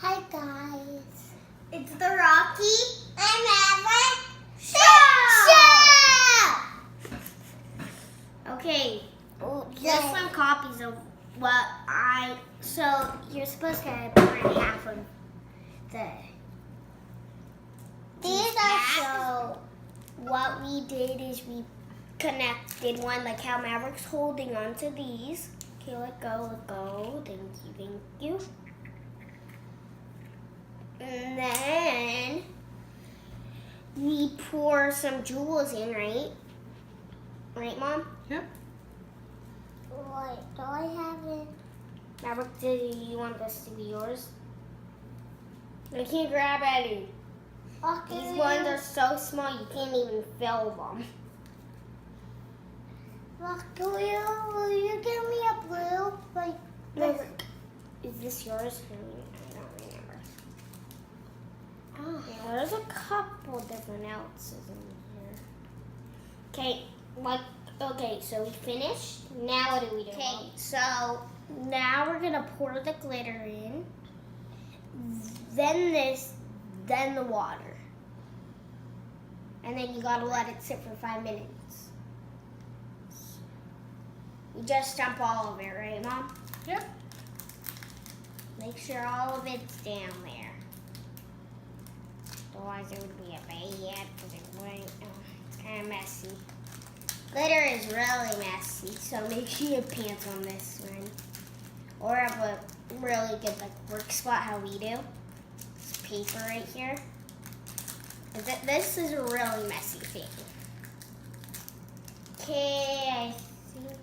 Hi guys, It's the Rocky and Maverick Show! Okay, Oh, here's some copies of what so you're supposed to burn half of the These pack. are What we did is we connected one, like how Maverick's holding on to these. Okay, let go, thank you. And then we pour some jewels in, right? Right, Mom? Yep. Wait, do I have it? Maverick, do you want this to be yours? I can't grab any. Okay. These ones are so small you can't even fill them. Rocky, will you give me a blue? Like this? Maverick, is this yours? I don't remember. Oh. Yeah, there's a couple different ounces in here. Okay, so we finished. Now what do we do? Okay, so now we're gonna pour the glitter in. Then this, then the water. And then you gotta let it sit for 5 minutes. You just dump all of it, right, Mom? Yep. Make sure all of it's down there. Otherwise it would be a bad, because it's kind of messy. Glitter is really messy, so make sure you have pants on this one. Or have a really good work spot, how we do. This paper right here. This is a really messy thing. Okay, I think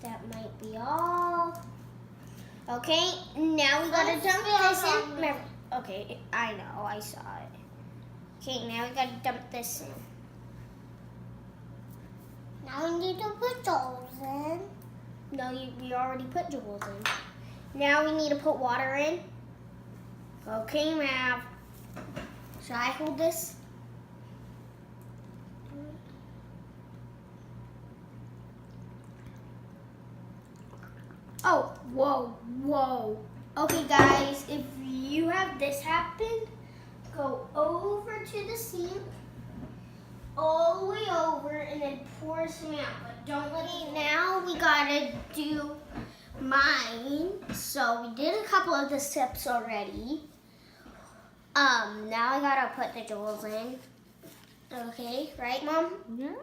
that might be all. Okay, now we gotta dump this in. Okay, I know, I saw it. Okay, now we gotta dump this in. Now we need to put those in. No, we already put jewels in. Now we need to put water in. Okay, Mav. Should I hold this? Oh, whoa. Okay, guys, if you have this happen, go over to the sink, all the way over, and then pour some out. But don't let it. Now we gotta do mine. So we did a couple of the steps already. Now I gotta put the jewels in. Okay, right, Mom? Yeah.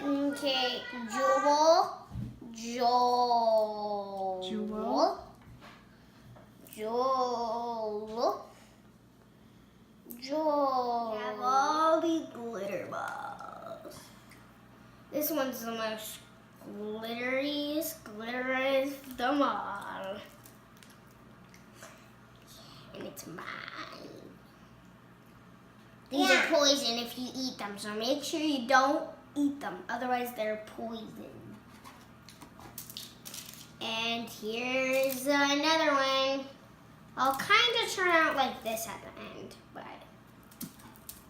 Okay, jewel. We have all these glitter balls. This one's the most glitteriest of them all. And it's mine. These are poison if you eat them, so make sure you don't eat them, otherwise they're poison. And here's another one. I'll kind of turn out like this at the end, but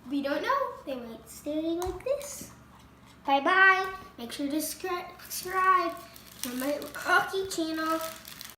we don't know. They might stay like this. Bye-bye. Make sure to subscribe to my Rocky channel.